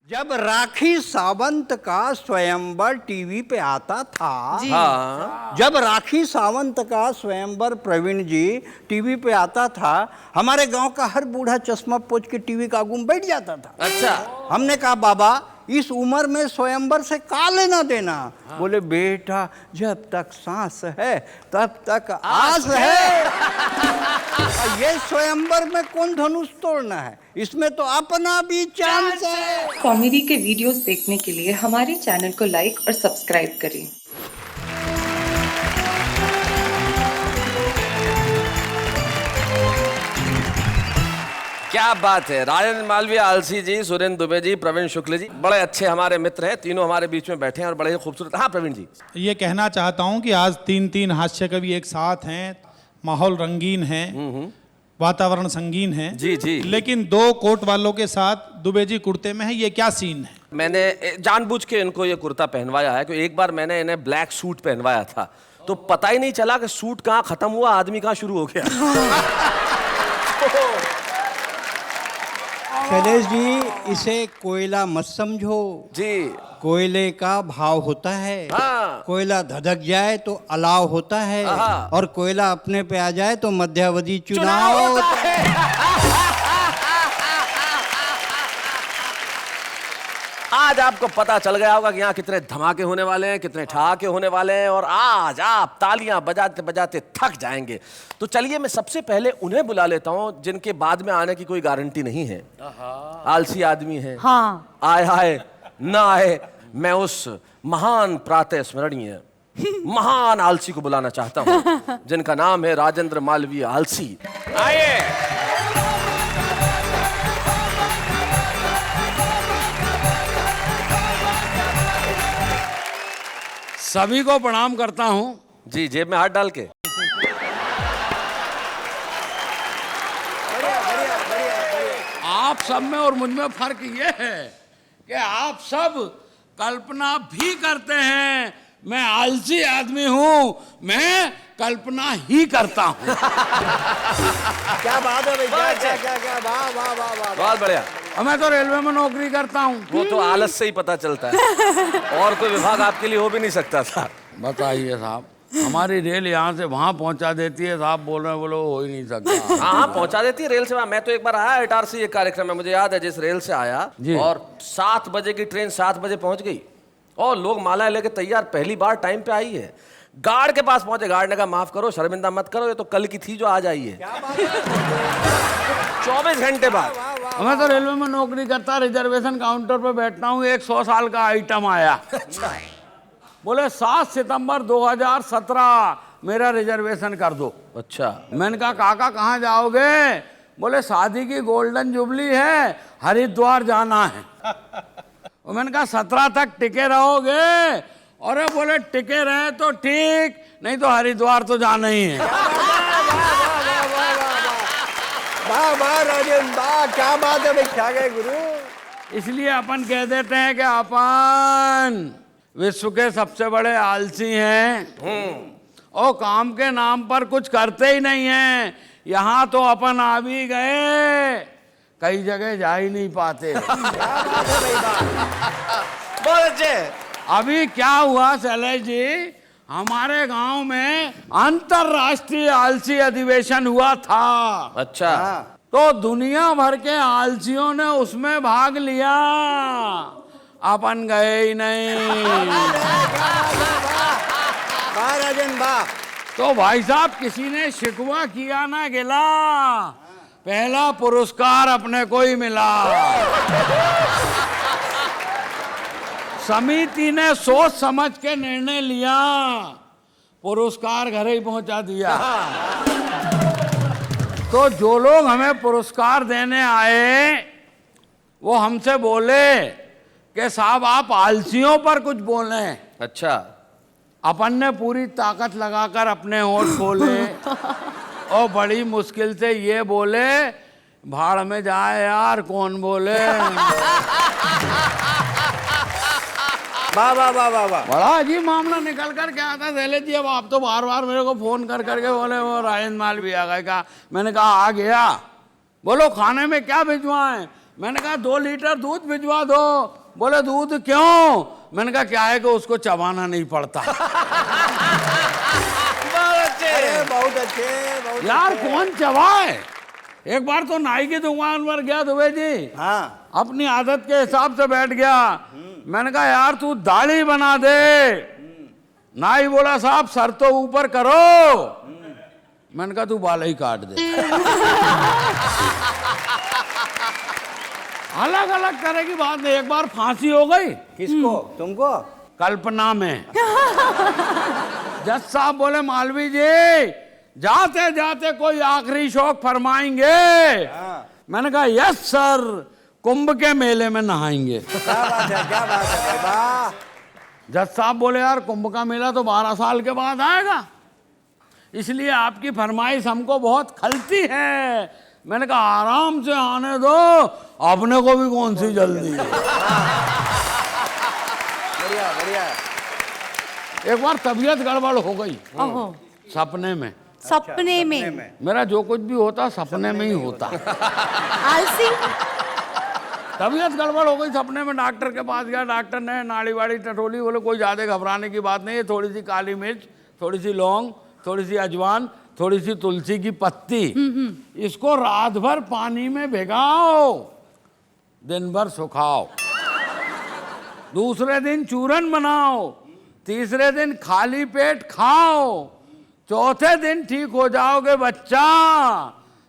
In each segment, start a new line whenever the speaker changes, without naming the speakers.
जब राखी सावंत का स्वयंवर टीवी पे आता था,
हाँ।
जब राखी सावंत का स्वयंवर प्रवीण जी टीवी पे आता था, हमारे गांव का हर बूढ़ा चश्मा पोंछ के टीवी का आगू में बैठ जाता था।
अच्छा।
हमने कहा बाबा इस उम्र में स्वयंवर से का लेना देना। बोले बेटा जब तक सांस है तब तक आस है। ये स्वयंवर में कौन धनुष तोड़ना है, इसमें तो अपना भी चांस है।
कॉमेडी के वीडियोस देखने के लिए हमारे चैनल को लाइक और सब्सक्राइब करें।
क्या बात है। राजेंद्र मालवीय, आलसी जी, सुरेंद्र दुबे जी, प्रवीण शुक्ल जी, बड़े अच्छे हमारे मित्र हैं। तीनों हमारे बीच में बैठे हैं और बड़े ही खूबसूरत। हाँ प्रवीण जी,
ये कहना चाहता हूँ कि आज तीन हास्य कवि एक साथ हैं, माहौल रंगीन है, वातावरण संगीन है।
जी जी।
लेकिन दो कोट वालों के साथ दुबे जी कुर्ते में है, ये क्या सीन है?
मैंने जानबूझ के इनको ये कुर्ता पहनवाया है कि एक बार मैंने इन्हें ब्लैक सूट पहनवाया था तो पता ही नहीं चला कि सूट कहाँ खत्म हुआ, आदमी कहाँ शुरू हो गया।
शैलेश जी इसे कोयला मत समझो
जी।
कोयले का भाव होता है।
हाँ।
कोयला धधक जाए तो अलाव होता है और कोयला अपने पे आ जाए तो मध्यावधि चुनाव होता है।
आज आपको पता चल गया होगा कि यहाँ कितने धमाके होने वाले हैं, कितने ठहाके होने वाले हैं और आज आप तालियां बजाते बजाते थक जाएंगे। तो चलिए मैं सबसे पहले उन्हें बुला लेता हूं जिनके बाद में आने की कोई गारंटी नहीं है। आलसी आदमी है।
हाँ।
आए ना आए, मैं उस महान प्रातः स्मरणीय महान आलसी को बुलाना चाहता हूं जिनका नाम है राजेंद्र मालवीय आलसी। आइए।
सभी को प्रणाम करता हूं।
जी, जेब में हाथ डाल के।
आप सब में और मुझ में फर्क ये है कि आप सब कल्पना भी करते हैं। मैं आलसी आदमी हूं, मैं कल्पना ही करता हूं।
क्या बात है भाई, क्या वाह वाह वाह वाह।
बहुत बढ़िया।
और मैं तो रेलवे में नौकरी करता हूं।
वो तो आलस से ही पता चलता है और कोई विभाग आपके लिए हो भी नहीं सकता था।
बताइए साहब, हमारी रेल यहाँ से वहां पहुंचा देती है, साहब बोल रहे हैं, बोलो हो ही नहीं सकता।
हाँ पहुंचा देती है रेल से। मैं तो एक बार आया इटारसी, एक कार्यक्रम में मुझे याद है, जिस रेल से आया और 7 बजे की ट्रेन 7 बजे पहुंच गई और लोग मालाएं लेके तैयार, पहली बार टाइम पे आई है। गार्ड के पास पहुंचे, गार्ड ने कहा माफ करो, शर्मिंदा मत करो, ये तो कल की थी जो आज आई है। 24 घंटे बाद।
मैं तो रेलवे में नौकरी करता, रिजर्वेशन काउंटर पे बैठता हूँ। एक 100 साल का आइटम आया। बोले 7 सितंबर 2017 मेरा रिजर्वेशन कर दो।
अच्छा।
मैंने कहा काका कहाँ जाओगे? बोले शादी की गोल्डन जुबली है, हरिद्वार जाना है। और मैंने कहा 17 तक टिके रहोगे? और बोले टिके रहे तो ठीक, नहीं तो हरिद्वार तो जाना ही है।
वाह वाह राजेंद्र वाह, क्या बात है भाई, क्या गए गुरु।
इसलिए अपन कह देते हैं कि अपन विश्व के सबसे बड़े आलसी हैं और काम के नाम पर कुछ करते ही नहीं हैं। यहाँ तो अपन आ भी गए, कई जगह जा ही नहीं पाते।
बहुत अच्छे।
अभी क्या हुआ शैलेश जी, हमारे गांव में अंतरराष्ट्रीय आलसी अधिवेशन हुआ था।
अच्छा।
तो दुनिया भर के आलसियों ने उसमें भाग लिया, अपन गए ही नहीं। तो भाई साहब किसी ने शिकवा किया ना गिला, पहला पुरस्कार अपने को ही मिला। समिति ने सोच समझ के निर्णय लिया, पुरस्कार घर ही पहुंचा दिया। तो जो लोग हमें पुरस्कार देने आए वो हमसे बोले कि साहब आप आलसियों पर कुछ बोलें।
अच्छा।
अपन ने पूरी ताकत लगाकर अपने होंठ खोले और बड़ी मुश्किल से ये बोले, भाड़ में जाए यार, कौन बोले।
वाह वाह वाह वाह वाह।
बड़ा अजीब मामला निकल कर क्या आता शैलेश जी। अब आप तो बार बार मेरे को फोन कर करके बोले वो राजेंद्र मालवीय आ गए। कहा, मैंने कहा आ गया। बोलो खाने में क्या भिजवाएं? मैंने कहा 2 लीटर दूध भिजवा दो। बोले दूध क्यों? मैंने कहा क्या है कि उसको चबाना नहीं पड़ता।
अरे बहुत अच्छे, बहुत
यार
अच्छे।
कौन चबाए? एक बार तो नाई की दुकान पर गया दुबे जी,
हाँ
अपनी आदत के हिसाब से बैठ गया। मैंने कहा यार तू दाढ़ी बना दे। नाई बोला साहब सर तो ऊपर करो। मैंने कहा तू बाल ही काट दे। अलग अलग तरह की बात है। एक बार फांसी हो गई।
किसको? तुमको?
कल्पना में। जज साहब बोले मालवी जी जाते जाते कोई आखिरी शौक फरमाएंगे? मैंने कहा यस सर, कुंभ के मेले में नहाएंगे।
क्या बात है, क्या बात है भाई, वाह।
जज साहब बोले यार कुंभ का मेला तो 12 साल के बाद आएगा, इसलिए आपकी फरमाइश हमको बहुत खलती है। मैंने कहा आराम से आने दो, अपने को भी कौन सी जल्दी है।
बढ़िया बढ़िया।
एक बार तबीयत गड़बड़ हो गई
ओहो,
सपने में।
सपने में।
मेरा जो कुछ भी होता सपने में ही होता।
आलसी।
तबीयत गड़बड़ हो गई सपने में। डॉक्टर के पास गया, डॉक्टर ने नाड़ी वाड़ी टटोली। बोले कोई ज़्यादा घबराने की बात नहीं है, थोड़ी सी काली मिर्च, थोड़ी सी लौंग, थोड़ी सी अजवान, थोड़ी सी तुलसी की पत्ती, इसको रात भर पानी में भिगाओ, दिन भर सुखाओ, दूसरे दिन चूरन बनाओ, तीसरे दिन खाली पेट खाओ, चौथे दिन ठीक हो जाओगे बच्चा।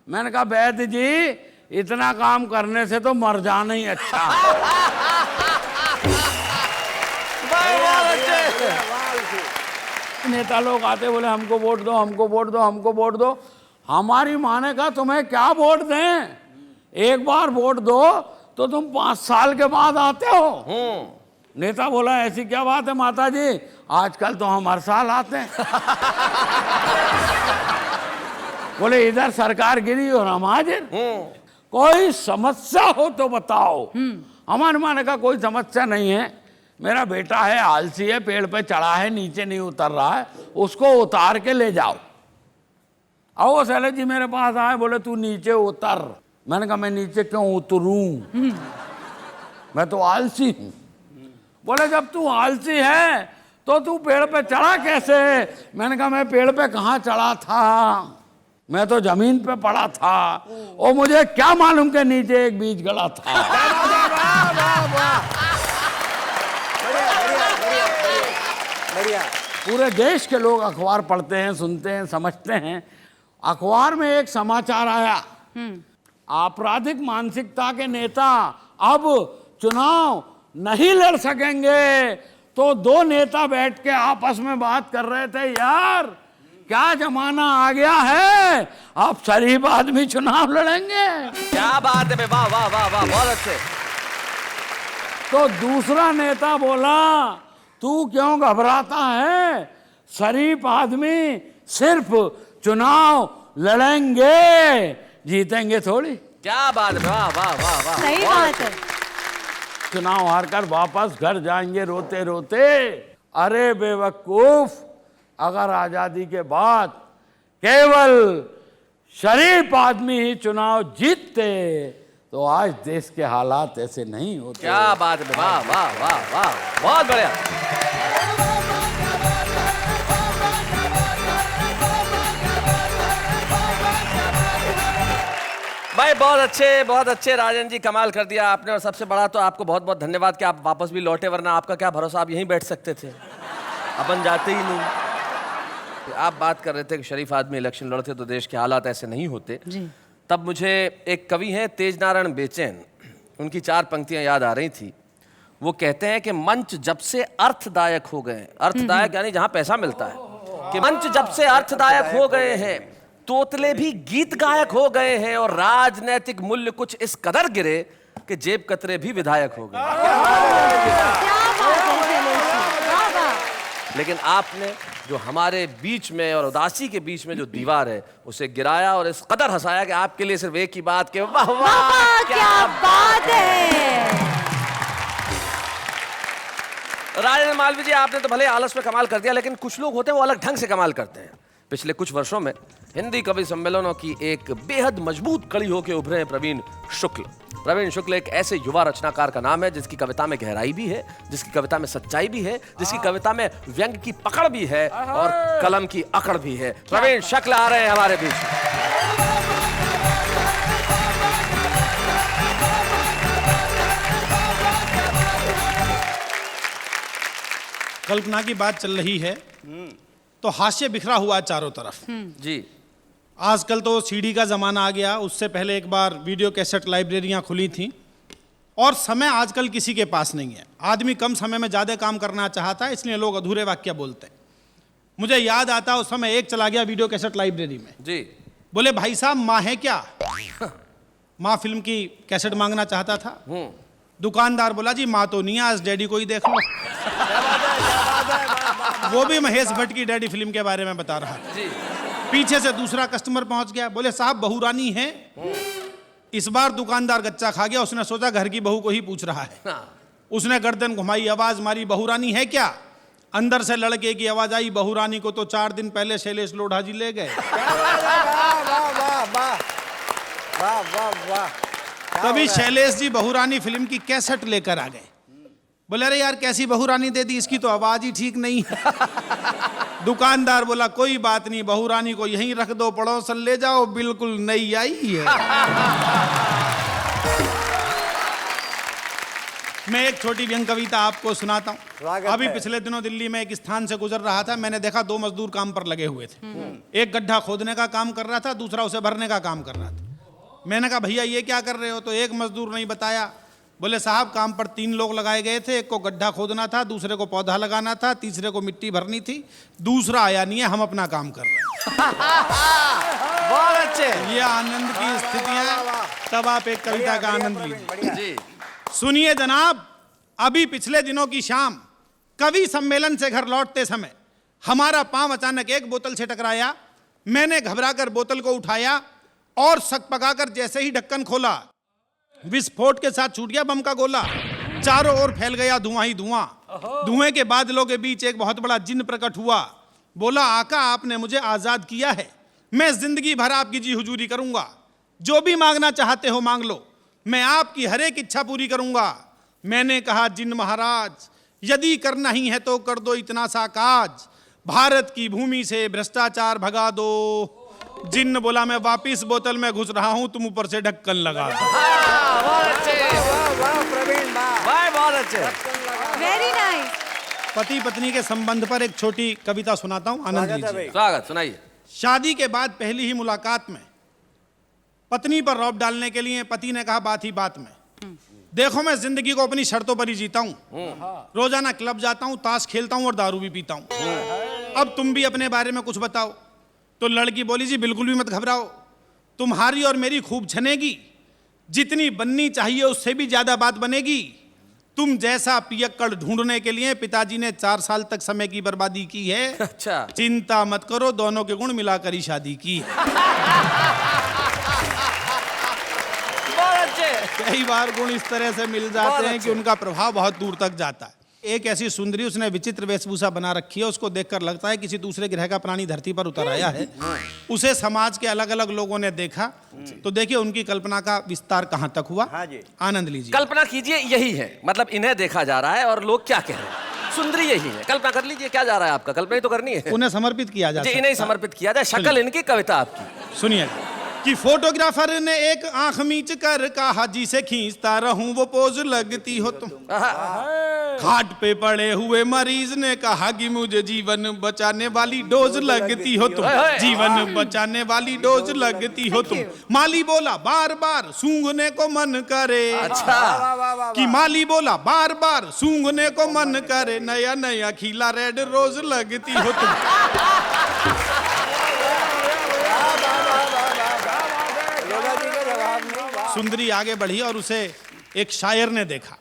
मैंने कहा वैद्य जी इतना काम करने से तो मर जाना ही अच्छा। नेता लोग आते बोले हमको वोट दो, हमको वोट दो, हमको वोट दो। हमारी माँ ने कहा तुम्हें क्या वोट दें? एक बार वोट दो तो तुम 5 साल के बाद आते हो। नेता बोला ऐसी क्या बात है माता जी, आजकल तो हम हर साल आते हैं। बोले इधर सरकार गिरी और हम हाजिर। कोई समस्या हो तो बताओ। हमारे माँ ने कहा कोई समस्या नहीं है, मेरा बेटा है आलसी है, पेड़ पे चढ़ा है नीचे नहीं उतर रहा है, उसको उतार के ले जाओ। आओ शैलेश जी मेरे पास आए, बोले तू नीचे उतर। मैंने कहा मैं नीचे क्यों उतरूं, मैं तो आलसी हूं। बोले जब तू आलसी है तो तू पेड़ पे चढ़ा कैसे? मैंने कहा मैं पेड़ पे कहाँ चढ़ा था, मैं तो जमीन पे पड़ा था, और मुझे क्या मालूम के नीचे एक बीज गड़ा था।
बढ़िया।
पूरे देश के लोग अखबार पढ़ते हैं, सुनते हैं, समझते हैं। अखबार में एक समाचार आया, आपराधिक मानसिकता के नेता अब चुनाव नहीं लड़ सकेंगे। तो 2 नेता बैठ के आपस में बात कर रहे थे, यार क्या जमाना आ गया है, अब शरीफ आदमी चुनाव लड़ेंगे।
क्या बात है, वाह वाह वाह वाह, बहुत अच्छे।
तो दूसरा नेता बोला तू क्यों घबराता है, शरीफ आदमी सिर्फ चुनाव लड़ेंगे, जीतेंगे थोड़ी।
क्या बात है, वाह वाह वाह वाह,
सही
बहुत
बात
अच्छे।
है।
चुनाव हारकर वापस घर जाएंगे रोते रोते। अरे बेवकूफ, अगर आजादी के बाद केवल शरीफ आदमी ही चुनाव जीतते तो आज देश के हालात ऐसे नहीं होते।
क्या बात है, वाह वाह वाह वाह, बहुत बढ़िया। भाई बहुत अच्छे राजन जी, कमाल कर दिया आपने। और सबसे बड़ा तो आपको बहुत बहुत धन्यवाद कि आप वापस भी लौटे, वरना आपका क्या भरोसा, आप यहीं बैठ सकते थे, अपन जाते ही नहीं। आप बात कर रहे थे कि शरीफ आदमी इलेक्शन लड़ते तो देश के हालात ऐसे नहीं होते
जी।
तब मुझे एक कवि हैं तेज नारायण बेचैन, उनकी 4 पंक्तियां याद आ रही थी। वो कहते हैं कि मंच जब से अर्थदायक हो गए, अर्थदायक यानी जहां पैसा मिलता है, कि मंच जब से अर्थदायक हो गए हैं, तोतले भी गीत गायक हो गए हैं, और राजनैतिक मूल्य कुछ इस कदर गिरे कि जेब कतरे भी विधायक हो गए।
क्या बात है शैलेश जी, वाह वाह।
लेकिन आपने जो हमारे बीच में और उदासी के बीच में जो दीवार है उसे गिराया और इस कदर हंसाया कि आपके लिए सिर्फ एक ही बात के वाह वाह
क्या बात है।
राजेंद्र मालवीय जी, आपने तो भले आलस में कमाल कर दिया, लेकिन कुछ लोग होते हैं वो अलग ढंग से कमाल करते हैं। पिछले कुछ वर्षों में हिंदी कवि सम्मेलनों की एक बेहद मजबूत कड़ी होकर उभरे हैं प्रवीण शुक्ल। प्रवीण शुक्ल एक ऐसे युवा रचनाकार का नाम है जिसकी कविता में गहराई भी है, जिसकी कविता में सच्चाई भी है, जिसकी कविता में व्यंग की पकड़ भी है और कलम की अकड़ भी है। प्रवीण शुक्ल आ रहे हैं हमारे बीच।
कल्पना की बात चल रही है तो हास्य बिखरा हुआ है चारों तरफ।
जी
आजकल तो सीडी का ज़माना आ गया, उससे पहले एक बार वीडियो कैसेट लाइब्रेरियां खुली थी और समय आजकल किसी के पास नहीं है। आदमी कम समय में ज़्यादा काम करना चाहता है, इसलिए लोग अधूरे वाक्य बोलते हैं। मुझे याद आता उस समय एक चला गया वीडियो कैसेट लाइब्रेरी में।
जी
बोले भाई साहब माँ है क्या? माँ फिल्म की कैसेट मांगना चाहता था। दुकानदार बोला जी माँ तो नहीं है, आज डैडी को ही देख लो। वो भी महेश भट्ट की डैडी फिल्म के बारे में बता रहा था।
जी
पीछे से दूसरा कस्टमर पहुंच गया, बोले साहब बहू रानी है। इस बार दुकानदार गच्चा खा गया, उसने सोचा घर की बहू को ही पूछ रहा है। उसने गर्दन घुमाई, आवाज मारी बहू रानी है क्या? अंदर से लड़के की आवाज आई बहू रानी को तो 4 दिन पहले शैलेश लोढ़ा जी ले गए। तभी शैलेश जी बहू रानी फिल्म की कैसेट लेकर आ गए। बोले अरे यार कैसी बहू रानी दे दी, इसकी तो आवाज ही ठीक नहीं है। दुकानदार बोला कोई बात नहीं, बहू रानी को यहीं रख दो, पड़ोसन ले जाओ, बिल्कुल नई आई है। मैं एक छोटी व्यंग कविता आपको सुनाता हूँ। अभी पिछले दिनों दिल्ली में एक स्थान से गुजर रहा था, मैंने देखा 2 मजदूर काम पर लगे हुए थे। एक गड्ढा खोदने का काम कर रहा था, दूसरा उसे भरने का काम कर रहा था। मैंने कहा भैया ये क्या कर रहे हो? तो एक मजदूर नहीं बताया। बोले साहब काम पर 3 लोग लगाए गए थे, एक को गड्ढा खोदना था, दूसरे को पौधा लगाना था, तीसरे को मिट्टी भरनी थी, दूसरा आया नहीं है, हम अपना काम कर रहे हैं।
बहुत अच्छे।
ये आनंद की स्थितियां, तब आप एक कविता का आनंद लीजिए।
जी
सुनिए जनाब, अभी पिछले दिनों की शाम कवि सम्मेलन से घर लौटते समय हमारा पांव अचानक एक बोतल से टकराया। मैंने घबराकर बोतल को उठाया और सकपकाकर जैसे ही ढक्कन खोला, विस्फोट के साथ छूट गया बम का गोला। चारों ओर फैल गया धुआं ही धुआं। धुएं के बादलों के बीच एक बहुत बड़ा जिन्न प्रकट हुआ। बोला आका आपने मुझे आजाद किया है, मैं जिंदगी भर आपकी जी हुजूरी करूंगा। जो भी मांगना चाहते हो मांग लो, मैं आपकी हर एक इच्छा पूरी करूंगा। मैंने कहा जिन्न महाराज यदि करना ही है तो कर दो इतना सा काज, भारत की भूमि से भ्रष्टाचार भगा दो। जिन्न बोला मैं वापिस बोतल में घुस रहा हूं, तुम ऊपर से ढक्कन लगा दो।
बहुत अच्छे,
प्रवीण
भाई बहुत अच्छे।
Very nice.
पति पत्नी के संबंध पर एक छोटी कविता सुनाता हूं, आनंद लीजिए।
स्वागत, सुनाइए।
शादी के बाद पहली ही मुलाकात में पत्नी पर रौब डालने के लिए पति ने कहा बात ही बात में, देखो मैं जिंदगी को अपनी शर्तों पर ही जीता हूं। रोजाना क्लब जाता हूं, ताश खेलता हूं और दारू भी पीता हूं। अब तुम भी अपने बारे में कुछ बताओ। तो लड़की बोली जी बिल्कुल भी मत घबराओ, तुम्हारी और मेरी खूब छनेगी, जितनी बननी चाहिए उससे भी ज्यादा बात बनेगी। तुम जैसा पियक्कड़ ढूंढने के लिए पिताजी ने 4 साल तक समय की बर्बादी की है।
अच्छा
चिंता मत करो, दोनों के गुण मिलाकर ही शादी की है।
बहुत अच्छे।
कई बार गुण इस तरह से मिल जाते हैं कि उनका प्रभाव बहुत दूर तक जाता है। एक ऐसी सुंदरी, उसने विचित्र वेशभूषा बना रखी है, उसको देखकर लगता है किसी दूसरे ग्रह का प्राणी धरती पर उतर आया है। उसे समाज के अलग अलग लोगों ने देखा, तो देखिए उनकी कल्पना का विस्तार कहां तक हुआ।
हाँ जी।
आनंद लीजिए।
कल्पना कीजिए यही है, मतलब इन्हें देखा जा रहा है और लोग क्या कह रहे हैं। सुंदरी यही है, कल्पना कर लीजिए क्या जा रहा है आपका, कल्पना ही तो करनी है।
उन्हें समर्पित किया
जी
जाए।
इन्हें समर्पित किया जाए, शक्ल इनकी, कविता आपकी।
सुनिए कि फोटोग्राफर ने एक आंख मीच कर कहा जिसे खींचता रहूं वो पोज लगती हो तुम। खाट पे पड़े हुए मरीज ने कहा कि मुझे जीवन बचाने वाली डोज लगती हो तुम, जीवन बचाने वाली डोज लगती हो तुम। माली बोला बार बार सूंघने को मन करे।
अच्छा
कि माली बोला बार बार सूंघने को मन करे, नया नया खिला रेड रोज लगती हो तुम। सुंदरी आगे बढ़ी और उसे एक शायर ने देखा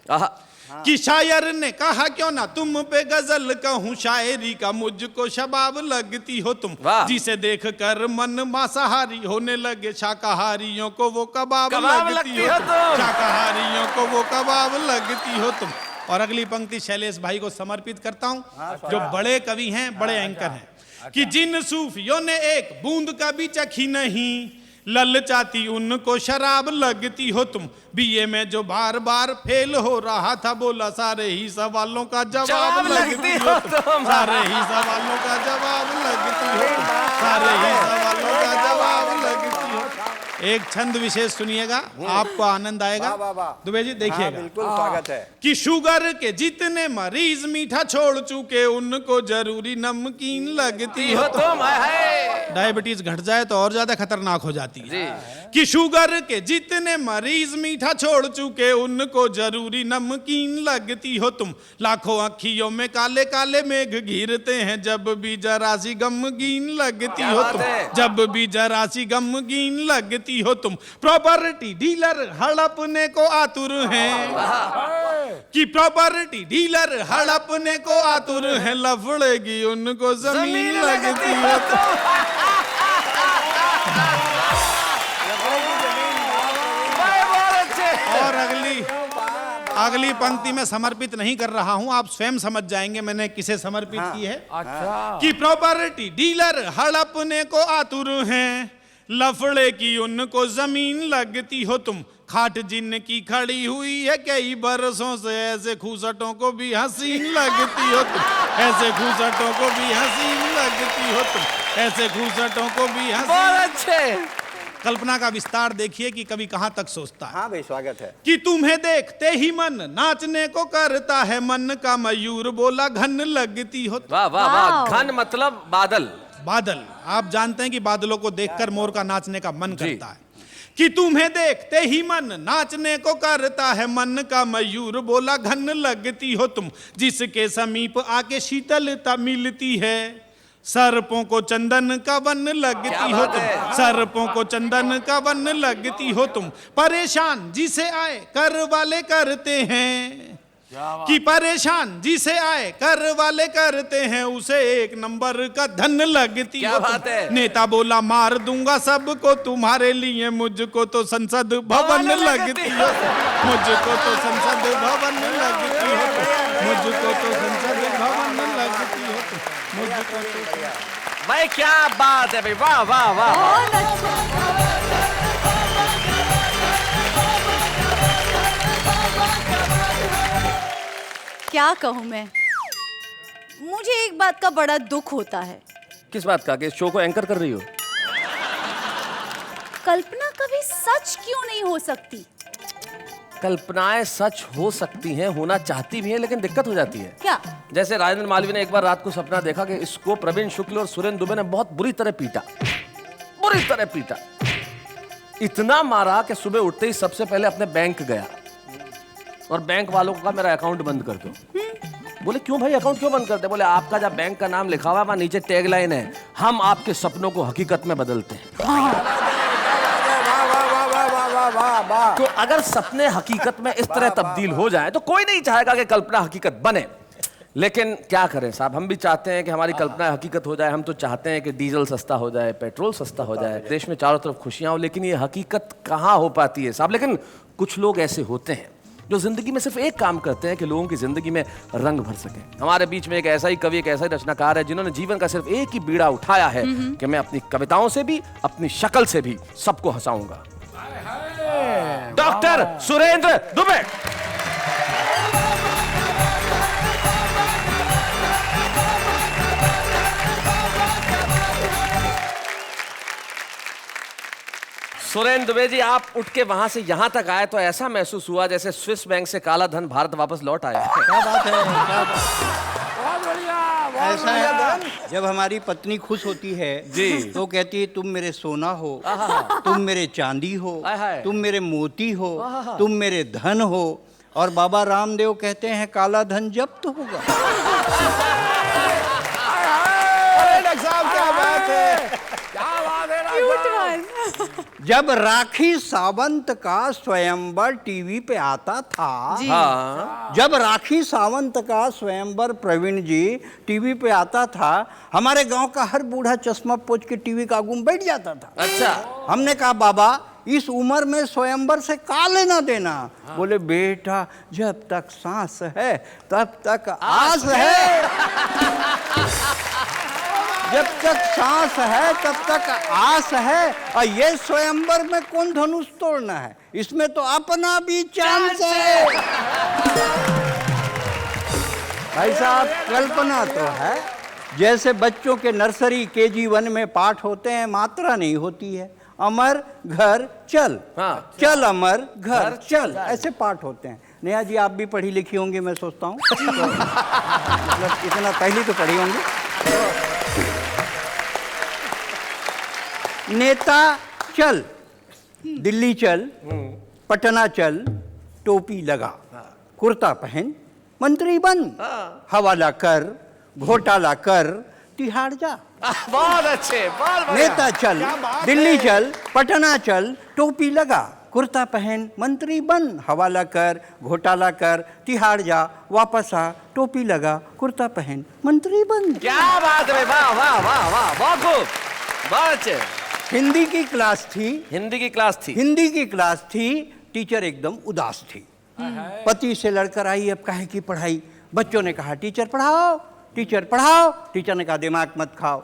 कि शायर ने कहा क्यों ना तुम पे गजल कहूँ, शायरी का मुझको शबाब लगती हो तुम। जिसे देख कर मन मांसाहारी होने लगे, शाकाहारियों को वो कबाब लगती हो तुम। शाकाहारियों को वो कबाब लगती हो तुम। और अगली पंक्ति शैलेश भाई को समर्पित करता हूँ, जो बड़े कवि हैं, बड़े एंकर हैं। कि जिन सूफियों ने एक बूंद का भी चखी नहीं, ललचाती उनको शराब लगती हो तुम। बीए में जो बार बार फेल हो रहा था, बोला सारे ही सवालों का जवाब लगती हो तुम। सारे ही सवालों का जवाब लगती हो तुम। सारे ही सवालों का जवाब लगती हो। एक छंद विशेष सुनिएगा, आपको आनंद आएगा। दुबे जी देखिएगा।
बिल्कुल स्वागत है।
कि शुगर के जितने मरीज मीठा छोड़ चुके, उनको जरूरी नमकीन लगती हो तुम। डायबिटीज घट जाए तो और ज्यादा खतरनाक हो जाती है। कि शुगर के जितने मरीज मीठा छोड़ चुके, उनको जरूरी नमकीन लगती हो तुम। लाखों अखियों में काले काले मेघ गिरते हैं, जब भी जरा सी गमगीन लगती हो तुम। जब भी जरा सी गमगीन लगती हो तुम। प्रॉपर्टी डीलर हड़पने को आतुर हैं, कि प्रॉपर्टी डीलर हड़पने को आतुर हैं, लफड़ेगी उनको जमीन लगती हो तुम। और अगली पंक्ति में समर्पित नहीं कर रहा हूं, आप स्वयं समझ जाएंगे मैंने किसे समर्पित की है।
अच्छा।
कि प्रॉपर्टी डीलर हड़पने को आतुर हैं, लफड़े की उनको जमीन लगती हो तुम। खाट जिनकी खड़ी हुई है कई बरसों से, ऐसे खूसटों को भी हसीन लगती हो तुम। ऐसे खूसटों को भी हसीन लगती हो तुम। ऐसे खूसटों को भी हसीन। कल्पना का विस्तार देखिए कि कवि कहां तक सोचता है।
हाँ भाई स्वागत है।
कि तुम्हें देखते ही मन नाचने को करता है, मन का मयूर बोला घन लगती हो।
वाह वाह वाह। घन मतलब बादल।
बादल, आप जानते हैं कि बादलों को देखकर मोर का नाचने का मन करता है। कि तुम्हें देखते ही मन नाचने को करता है, मन का मयूर बोला घन लगती हो तुम। जिसके समीप आके शीतलता मिलती है, सर्पों को चंदन का वन लगती हो तुम। सर्पों को चंदन का वन लगती हो तुम। परेशान जिसे आए कर वाले करते हैं, कि परेशान जिसे आए कर वाले करते हैं, उसे एक नंबर का धन लगती हो तुम। नेता बोला मार दूंगा सबको तुम्हारे लिए, मुझको तो संसद भवन लगती हो। मुझको तो संसद भवन लगती हो। मुझको तो संसद भवन लगती हो। मुझको तो
भाई क्या बात है भाई, वाह वाह वाह।
बहुत अच्छा। क्या कहूं मैं, मुझे एक बात का बड़ा दुख होता है।
किस बात का? कि शो को एंकर कर रही हो?
कल्पना कभी सच क्यों नहीं हो सकती?
कल्पनाएं सच हो सकती हैं, होना चाहती भी हैं, लेकिन दिक्कत हो जाती है।
क्या?
जैसे राजेंद्र मालवीय ने एक बार रात को सपना देखा कि इसको प्रवीण शुक्ल और सुरेंद्र दुबे ने बहुत बुरी तरह पीटा, बुरी तरह पीटा। इतना मारा कि सुबह उठते ही सबसे पहले अपने बैंक गया और बैंक वालों को कहा मेरा अकाउंट बंद कर दो। बोले क्यों भाई, अकाउंट क्यों बंद करते? बोले आपका जब बैंक का नाम लिखा हुआ है वहां नीचे टैगलाइन है, हम आपके सपनों को हकीकत में बदलते हैं। तो अगर सपने हकीकत में इस तरह तब्दील हो जाएं तो कोई नहीं चाहेगा कि कल्पना हकीकत बने। लेकिन क्या करें साहब, हम भी चाहते हैं कि हमारी कल्पना हकीकत हो जाए। हम तो चाहते हैं कि डीजल सस्ता हो जाए, पेट्रोल सस्ता हो जाए, देश में चारों तरफ खुशियां हो, लेकिन ये हकीकत कहाँ हो पाती है साहब। लेकिन कुछ लोग ऐसे होते हैं जो जिंदगी में सिर्फ एक काम करते हैं कि लोगों की जिंदगी में रंग भर सके। हमारे बीच में एक ऐसा ही कवि, एक ऐसा ही रचनाकार है जिन्होंने जीवन का सिर्फ एक ही बीड़ा उठाया है कि मैं अपनी कविताओं से भी, अपनी शक्ल से भी सबको हंसाऊंगा। डॉक्टर सुरेंद्र दुबे। सुरेंद्र दुबे जी, आप उठ के वहां से यहां तक आए तो ऐसा महसूस हुआ जैसे स्विस बैंक से काला धन भारत वापस लौट आया।
क्या बात है, क्या बात। ऐसा है, जब हमारी पत्नी खुश होती है
जी
तो कहती है तुम मेरे सोना हो, तुम मेरे चांदी हो, तुम मेरे मोती हो, तुम मेरे धन हो। और बाबा रामदेव कहते हैं काला धन जब्त होगा। क्या बात है, जब राखी सावंत का स्वयंवर टीवी पे आता था,
हाँ।
जब राखी सावंत का स्वयंवर प्रवीण जी टीवी पे आता था, हमारे गांव का हर बूढ़ा चश्मा पोंछ के टीवी का आगू में बैठ जाता था।
अच्छा।
हमने कहा बाबा इस उम्र में स्वयंवर से का लेना देना? हाँ। बोले बेटा जब तक सांस है तब तक आस है। जब तक सांस है तब तक आस है। और ये स्वयंवर में कौन धनुष तोड़ना है, इसमें तो अपना भी चांस है। भाई साहब, कल्पना तो है, जैसे बच्चों के नर्सरी KG 1 में पाठ होते हैं, मात्रा नहीं होती है। अमर घर चल,
हाँ।
चल अमर घर चल, ऐसे पाठ होते हैं। नेहा जी, आप भी पढ़ी लिखी होंगी मैं सोचता हूँ, तो मतलब इतना पहले तो पढ़ी होंगी। नेता चल, दिल्ली चल, पटना चल, टोपी लगा, कुर्ता पहन, मंत्री बन, हवाला कर, घोटाला कर, तिहाड़ जा।
बहुत अच्छे, बहुत बढ़िया।
नेता चल, दिल्ली चल, पटना चल, टोपी लगा, कुर्ता पहन, मंत्री बन, हवाला कर, घोटाला कर, तिहाड़ जा, वापस आ, टोपी लगा, कुर्ता पहन, मंत्री बन।
क्या बात है, वाह वाह वाह वाह, बहुत खूब, बहुत अच्छे।
हिंदी की क्लास थी,
हिंदी की क्लास थी,
हिंदी की क्लास थी, टीचर एकदम उदास थी। पति से लड़कर आई, अब काहे की पढ़ाई। बच्चों ने कहा टीचर पढ़ाओ, टीचर पढ़ाओ। टीचर ने कहा दिमाग मत खाओ,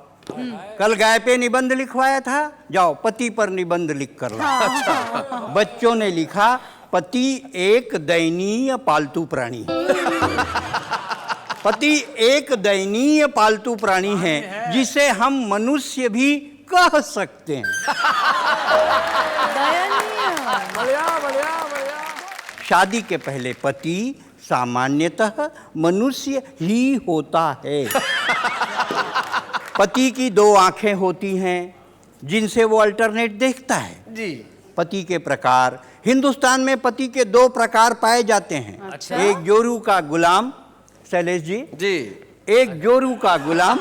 कल गाय पे निबंध लिखवाया था, जाओ पति पर निबंध लिख कर लाओ। बच्चों ने लिखा, पति एक दयनीय पालतू प्राणी है। पति एक दयनीय पालतू प्राणी है जिसे हम मनुष्य भी कह सकते हैं।
बढ़िया बढ़िया बढ़िया।
शादी के पहले पति सामान्यतः मनुष्य ही होता है। पति की 2 आंखें होती हैं जिनसे वो अल्टरनेट देखता है।
जी।
पति के प्रकार, हिंदुस्तान में पति के 2 प्रकार पाए जाते हैं।
अच्छा।
एक जोरू का गुलाम, शैलेश जी,
जी।
एक जोरू का गुलाम,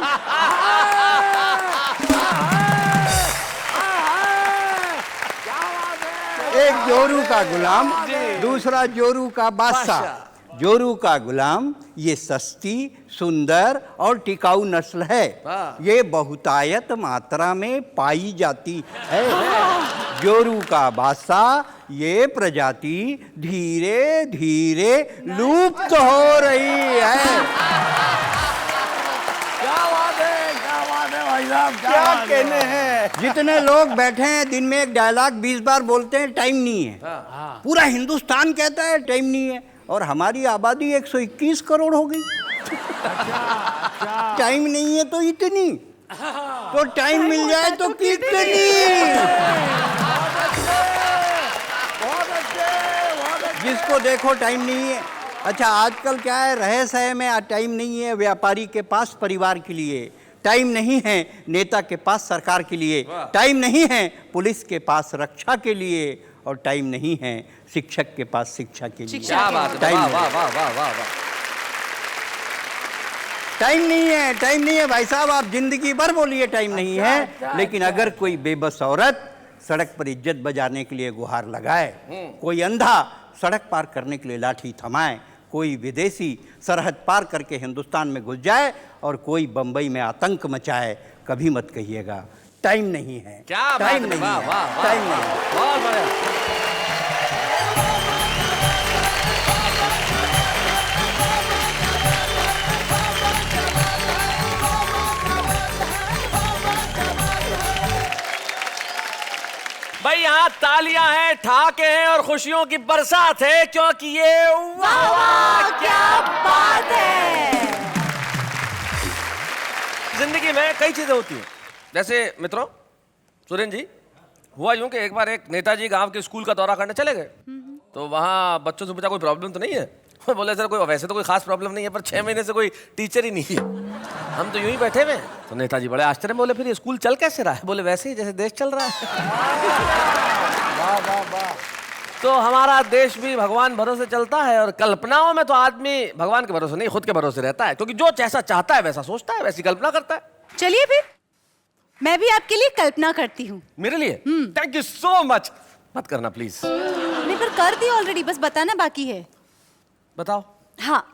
एक जोरू का गुलाम, दूसरा जोरू का बादशाह। जोरू का गुलाम ये सस्ती, सुंदर और टिकाऊ नस्ल है। ये बहुतायत मात्रा में पाई जाती है। जोरू का बादशाह ये प्रजाति धीरे धीरे लुप्त हो रही है। क्या कहने हैं। जितने लोग बैठे हैं दिन में एक डायलॉग 20 बार बोलते हैं, टाइम नहीं है। पूरा हिंदुस्तान कहता है टाइम नहीं है, और हमारी आबादी 121 करोड़ हो गई। टाइम नहीं है तो इतनी, तो टाइम मिल जाए तो कितनी। जिसको देखो टाइम नहीं है। अच्छा, आजकल क्या है, रहे सहे में टाइम नहीं है व्यापारी के पास परिवार के लिए, टाइम नहीं है नेता के पास सरकार के लिए, टाइम नहीं है पुलिस के पास रक्षा के लिए, और टाइम नहीं है शिक्षक के पास शिक्षा के लिए।
क्या बात है,
टाइम
वाह
नहीं
वाह
है।
वाह वाह वाह वाह।
टाइम नहीं है, टाइम नहीं है भाई साहब, आप जिंदगी भर बोलिए टाइम नहीं है, लेकिन अगर कोई बेबस औरत सड़क पर इज्जत बजाने के लिए गुहार लगाए, कोई अंधा सड़क पार करने के लिए लाठी थमाए, कोई विदेशी सरहद पार करके हिंदुस्तान में घुस जाए, और कोई बंबई में आतंक मचाए, कभी मत कहिएगा टाइम नहीं है।
क्या बात
टाइम
है,
नहीं
वाह
है,
वाह वाह,
टाइम नहीं है।
बहुत बढ़िया। भाई यहाँ तालियां हैं, ठहाके हैं और खुशियों की बरसात है, क्योंकि ये वाह वाह क्या बात है। जिंदगी में कई चीजें होती हैं। जैसे मित्रों, सुरेंद्र जी, हुआ यूं कि एक बार एक नेताजी गांव के स्कूल का दौरा करने चले गए, तो वहाँ बच्चों से पूछा कोई प्रॉब्लम तो नहीं है। बोले सर कोई वैसे तो कोई खास प्रॉब्लम नहीं है, पर 6 महीने से कोई टीचर ही नहीं है, हम तो यूं ही बैठे हुए हैं। तो नेताजी बड़े आश्चर्य में बोले फिर ये स्कूल चल कैसे रहा है? बोले वैसे ही जैसे देश चल रहा है। वाह वाह वाह। तो हमारा देश भी भगवान भरोसे चलता है, और कल्पनाओं में तो आदमी भगवान के भरोसे नहीं खुद के भरोसे रहता है, क्योंकि जो जैसा चाहता है वैसा सोचता है, वैसी कल्पना करता है।
चलिए फिर मैं भी आपके लिए कल्पना करती हूँ।
मेरे लिए थैंक यू सो मच। मत करना प्लीज।
नहीं, पर कर दी ऑलरेडी, बस बताना बाकी है।
बताओ।
हाँ,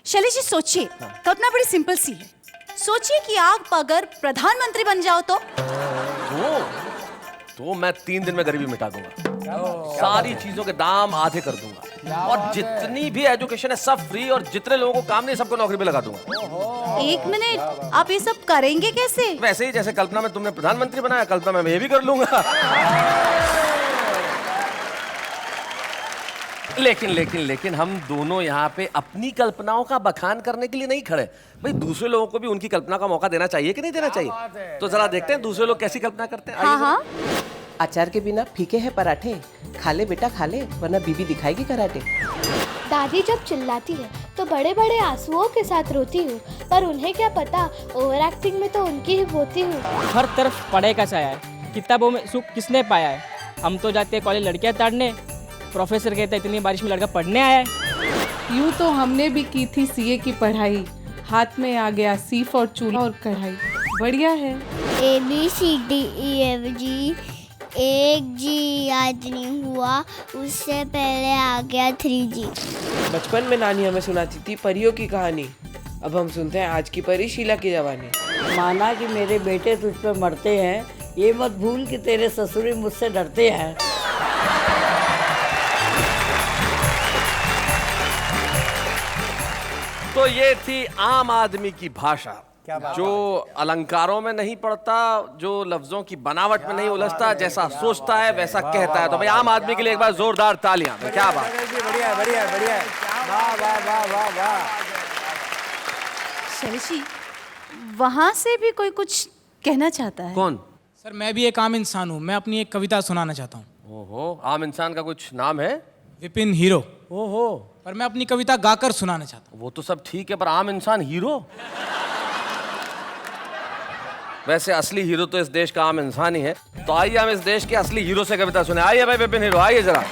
शैलेश जी सोचिए, कल्पना बड़ी सिंपल सी है। सोचिए कि आप अगर प्रधानमंत्री बन जाओ तो
मैं 3 दिन में गरीबी मिटा दूंगा, सारी चीजों के दाम आधे कर दूंगा, और जितनी भी एजुकेशन है सब फ्री, और जितने लोगों को काम नहीं सबको नौकरी पे लगा दूंगा।
एक मिनट, आप ये सब करेंगे कैसे?
वैसे ही जैसे कल्पना में तुमने प्रधानमंत्री बनाया, कल्पना में ये भी कर लूंगा। लेकिन हम दोनों यहाँ पे अपनी कल्पनाओं का बखान करने के लिए नहीं खड़े भाई, दूसरे लोगों को भी उनकी कल्पना का मौका देना चाहिए कि नहीं देना चाहिए? तो जरा देखते हैं दूसरे लोग कैसी कल्पना करते हैं।
हाँ हाँ,
अचार के बिना फीके हैं पराठे, खा ले बेटा खा ले, वरना बीबी दिखाएगी कराटे।
दादी जब चिल्लाती है तो बड़े बड़े आंसुओं के साथ रोती हूँ, पर उन्हें क्या पता ओवर एक्टिंग में तो उनकी ही होती हूँ।
हर तरफ पढ़ाई का साया है, किताबों में सुख किसने पाया है? हम तो जाते हैं कॉलेज लड़कियां ताड़ने, प्रोफेसर कहता है इतनी बारिश में लड़का पढ़ने आया है।
यूँ तो हमने भी की थी सीए की पढ़ाई, हाथ में आ गया सीफ और चूल्हा और कढ़ाई। बढ़िया है।
ABCDEFG 1G याद नहीं हुआ, उससे पहले आ गया 3G।
बचपन में नानी हमें सुनाती थी परियों की कहानी, अब हम सुनते हैं आज की परी शीला की जवानी।
माना कि मेरे बेटे तुझ पर मरते हैं, ये मत भूल कि तेरे ससुरी मुझसे डरते हैं।
तो ये थी आम आदमी की भाषा, जो अलंकारों में नहीं पड़ता, जो लफ्जों की बनावट में नहीं उलझता, जैसा सोचता है वैसा कहता है। तो भाई आम आदमी के लिए एक बार जोरदार तालियां। क्या बात,
बढ़िया बढ़िया बढ़िया, वाह वाह वाह वाह वाह।
शैलेश जी, वहाँ से भी कोई कुछ कहना चाहता है?
कौन?
सर मैं भी एक आम इंसान हूँ, मैं अपनी एक कविता सुनाना चाहता हूँ।
ओहो, आम इंसान का कुछ नाम है?
विपिन हीरो।
ओहो,
पर मैं अपनी कविता गाकर सुनाना चाहता हूँ।
वो तो सब ठीक है, पर आम इंसान हीरो? वैसे असली हीरो तो इस देश का आम इंसान ही है। तो आइए हम इस देश के असली हीरो से कविता सुने। आइए भाई विपिन हीरो, आइए जरा।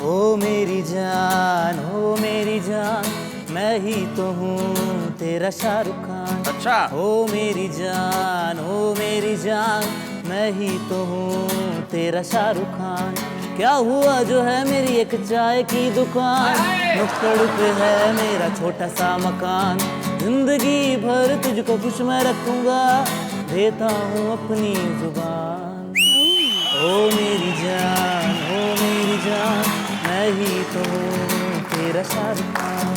ओ मेरी जान, मैं ही तो हूँ तेरा शाहरुख खान।
अच्छा।
ओ मेरी जान, मैं ही तो हूँ तेरा शाहरुख खान। क्या हुआ जो है मेरी एक चाय की दुकान, नुक्कड़ पे है मेरा छोटा सा मकान। जिंदगी भर तुझको खुश मैं रखूंगा, देता हूँ अपनी जुबान। ओ मेरी जान, मैं ही तो हूँ तेरा शाहरुख खान।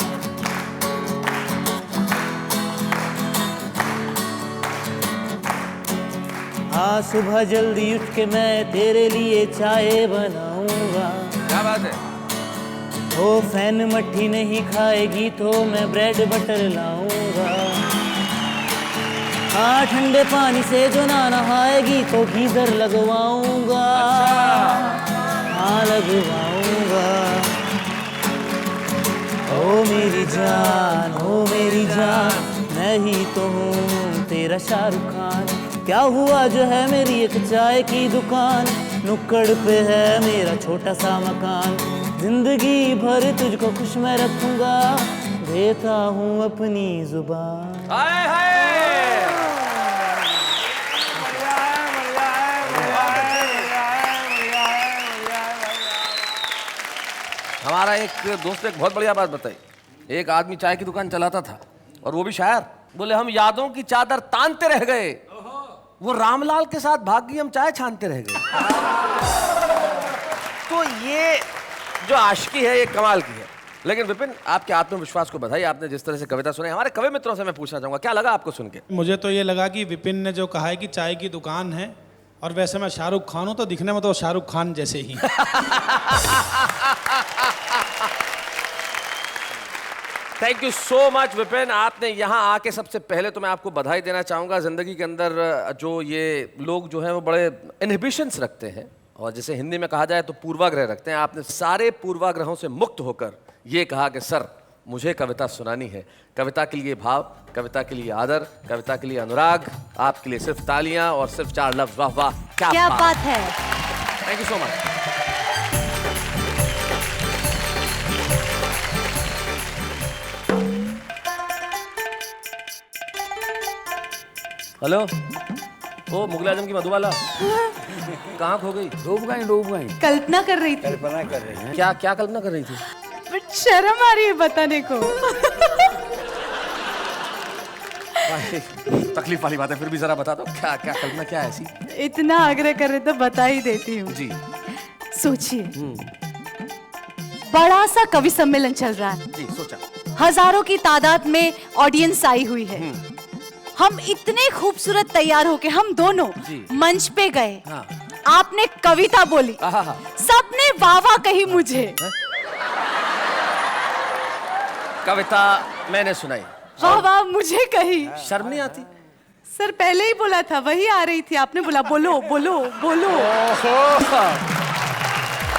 हाँ सुबह जल्दी उठ के मैं तेरे लिए चाय बनाऊंगा।
क्या बात है?
ओ फैन मट्ठी नहीं खाएगी तो मैं ब्रेड बटर लाऊंगा। हाँ ठंडे पानी से जो ना नहाएगी तो गीजर लगवाऊंगा। हाँ लगवाऊंगा। ओ मेरी जान, मैं ही तो हूँ तेरा शाहरुख खान। क्या हुआ जो है मेरी एक चाय की दुकान, नुक्कड़ पे है मेरा छोटा सा मकान। जिंदगी भर तुझको खुश मैं रखूंगा, देता हूँ अपनी जुबान।
हाय हाय। हमारा एक दोस्त ने एक बहुत बढ़िया बात बताई। एक आदमी चाय की दुकान चलाता था और वो भी शायर। बोले हम यादों की चादर तानते रह गए, वो रामलाल के साथ भाग गई, हम चाय छानते रह गए। तो ये जो आशिकी है ये कमाल की है। लेकिन विपिन, आपके आत्मविश्वास को बधाई, आपने जिस तरह से कविता सुनाई। हमारे कवि मित्रों से मैं पूछना चाहूंगा, क्या लगा आपको सुन के?
मुझे तो ये लगा कि विपिन ने जो कहा है कि चाय की दुकान है, और वैसे मैं शाहरुख खान हूं तो दिखने में तो शाहरुख खान जैसे ही।
Thank you so much Vipin. आपने यहाँ आके सबसे पहले तो मैं आपको बधाई देना चाहूँगा। ज़िंदगी के अंदर जो ये लोग जो हैं वो बड़े इनहिबिशंस रखते हैं, और जैसे हिंदी में कहा जाए तो पूर्वाग्रह रखते हैं। आपने सारे पूर्वाग्रहों से मुक्त होकर ये कहा कि सर मुझे कविता सुनानी है। कविता के लिए भाव, कविता के लिए आदर, कविता के लिए अनुराग, आपके लिए सिर्फ तालियां और सिर्फ 4 लफ्ज। वाह वाह,
क्या बात है।
Thank you so much. Hello, ओ मुगल आजम की मधुबाला कहाँ खो गई?
डूब गई।
कल्पना कर रही थी।
कल्पना कर रही है।
क्या क्या कल्पना कर रही थी?
बट शर्म आ रही है बताने को।
तकलीफ वाली बात है, फिर भी जरा बता दो क्या क्या कल्पना क्या है ऐसी?
इतना आग्रह कर रहे तो बता ही देती हूँ।
जी
सोचिए, बड़ा सा कवि सम्मेलन चल रहा है
जी, सोचा।
हजारों की तादाद में ऑडियंस आई हुई है। हम इतने खूबसूरत तैयार होके हम दोनों मंच पे गए।
हाँ।
आपने कविता बोली, सबने वाह वाह कही मुझे।
कविता मैंने सुनाई,
वाह वाह मुझे कही।
शर्म नहीं आती?
सर पहले ही बोला था, वही आ रही थी, आपने बोला बोलो बोलो बोलो।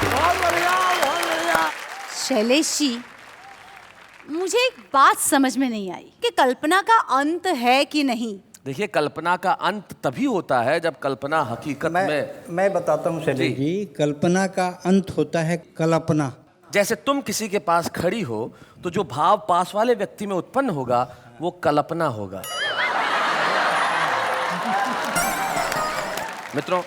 बहुत बढ़िया, बहुत बढ़िया।
शैलेश जी, मुझे एक बात समझ में नहीं आई कि कल्पना का अंत है कि नहीं।
देखिए, कल्पना का अंत तभी होता है जब कल्पना हकीकत में।
मैं बताता हूँ शैलेश जी, कल्पना का अंत होता है कल्पना।
जैसे तुम किसी के पास खड़ी हो तो जो भाव पास वाले व्यक्ति में उत्पन्न होगा वो कल्पना होगा। मित्रों,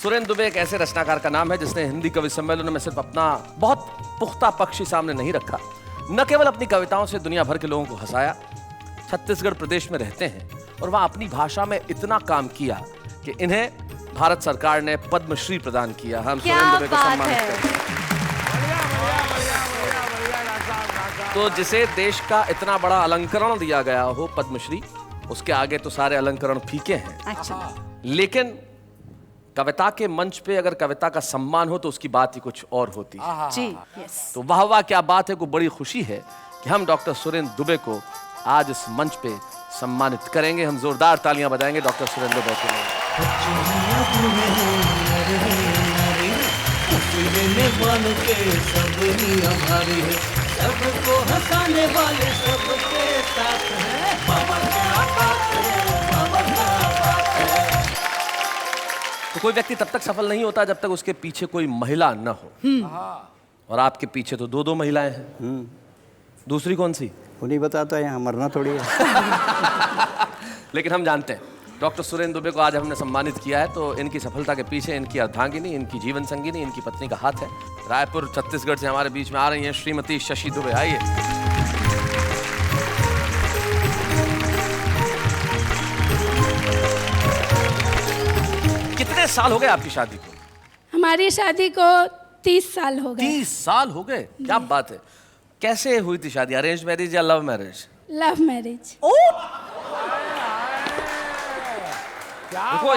सुरेंद्र दुबे एक ऐसे रचनाकार का नाम है जिसने हिंदी कवि सम्मेलनों में सिर्फ अपना बहुत पुख्ता पक्ष ही सामने नहीं रखा, न केवल अपनी कविताओं से दुनिया भर के लोगों को हंसाया। छत्तीसगढ़ प्रदेश में रहते हैं और वहाँ अपनी भाषा में इतना काम किया कि इन्हें भारत सरकार ने पद्मश्री प्रदान किया। हम सुरेंद्र दुबे को सम्मानित करते हैं। तो जिसे देश का इतना बड़ा अलंकरण दिया गया हो पद्मश्री, उसके आगे तो सारे अलंकरण फीके हैं।
अच्छा।
लेकिन कविता के मंच पे अगर कविता का सम्मान हो तो उसकी बात ही कुछ और होती है।
जी, यस।
तो वाह वाह क्या बात है, को बड़ी खुशी है कि हम डॉक्टर सुरेंद्र दुबे को आज इस मंच पे सम्मानित करेंगे। हम जोरदार तालियां बजाएंगे डॉक्टर सुरेंद्र दुबे के लिए।
सबको हंसाने वाले सबके साथ हैं, बाबा क्या बात है, बाबा क्या बात है।
तो कोई व्यक्ति तब तक सफल नहीं होता जब तक उसके पीछे कोई महिला न हो। और आपके पीछे तो दो महिलाएं हैं। दूसरी कौन सी?
वो नहीं बताता, यहाँ मरना थोड़ी है।
लेकिन हम जानते हैं डॉक्टर सुरेंद्र दुबे को आज हमने सम्मानित किया है तो इनकी सफलता के पीछे इनकी अर्धांगिनी, इनकी जीवन संगिनी, इनकी पत्नी का हाथ है। रायपुर छत्तीसगढ़ से हमारे बीच में आ रही हैं श्रीमती शशि दुबे। आइए। कितने साल हो गए आपकी शादी को?
हमारी शादी को 30 साल हो गए।
30 साल हो गए, क्या बात है। कैसे हुई थी शादी, अरेंज मैरिज या लव मैरिज?
Love marriage.
देखो,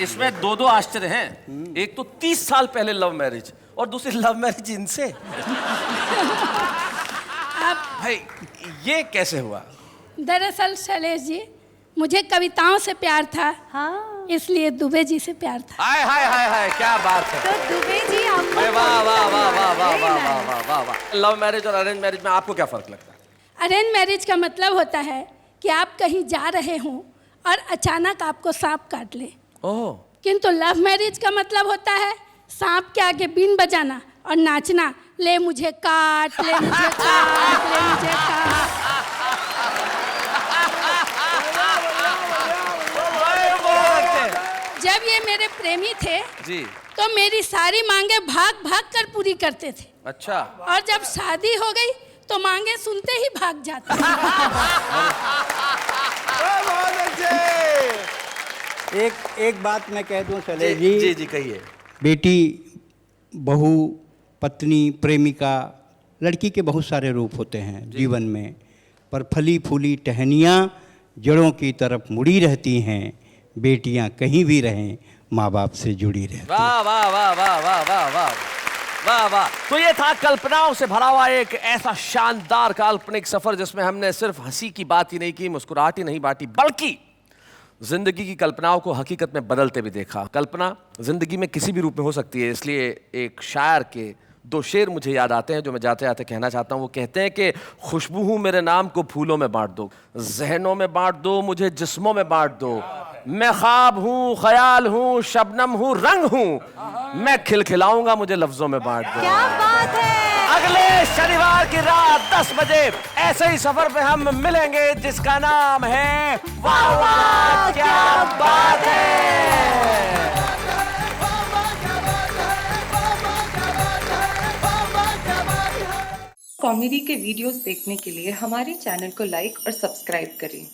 इसमें दो आश्चर्य हैं। एक तो 30 साल पहले लव मैरिज और दूसरी लव मैरिज इनसे। भाई ये कैसे हुआ?
दरअसल शैलेश जी, मुझे कविताओं से प्यार था। हाँ। इसलिए दुबे जी से प्यार था।
हाय हाय हाय हाय, क्या बात है।
तो दुबे जी आपको
वाह वाह वाह वाह वाह वाह वाह वाह वाह वाह। लव मैरिज और अरेंज मैरिज में आपको क्या फर्क लगता है?
अरेंज मैरिज का मतलब होता है कि आप कहीं जा रहे हों और अचानक आपको सांप काट ले।
ओह।
किंतु लव मैरिज का मतलब होता है सांप के आगे बीन बजाना और नाचना, ले मुझे काट, ले मुझे काट, ले मुझे काट। जब ये मेरे प्रेमी थे
जी,
तो मेरी सारी मांगे भाग भाग कर पूरी करते थे।
अच्छा।
और जब शादी हो गई तो मांगे सुनते ही भाग जाते।
एक बात मैं कह दूं शैलेश जी।
जी जी कहिए।
बेटी, बहू, पत्नी, प्रेमिका, लड़की के बहुत सारे रूप होते हैं जीवन में, पर फली फूली टहनियाँ जड़ों की तरफ मुड़ी रहती हैं। बेटियां कहीं भी रहें, माँ बाप से जुड़ी रहती हैं।
वाह वाह वाह वाह वाह वाह वाह वाह वाह। तो ये था कल्पनाओं से भरा हुआ एक ऐसा शानदार काल्पनिक सफर जिसमें हमने सिर्फ हंसी की बात ही नहीं की, मुस्कुराहट ही नहीं बांटी, बल्कि जिंदगी की कल्पनाओं को हकीकत में बदलते भी देखा। कल्पना जिंदगी में किसी भी रूप में हो सकती है, इसलिए एक शायर के 2 शेर मुझे याद आते हैं जो मैं जाते जाते कहना चाहता हूँ। वो कहते हैं कि खुशबू हूँ, मेरे नाम को फूलों में बांट दो, जहनों में बांट दो, मुझे जिस्मों में बांट दो। मैं ख्वाब हूँ, ख्याल हूँ, शबनम हूँ, रंग हूँ, मैं खिलखिलाऊंगा, मुझे लफ्जों में बांट दो।
क्या बात है।
अगले शनिवार की रात 10 बजे ऐसे ही सफर पे हम मिलेंगे जिसका नाम है वाह वाह क्या बात है।
कॉमेडी के वीडियोस देखने के लिए हमारे चैनल को लाइक और सब्सक्राइब करें।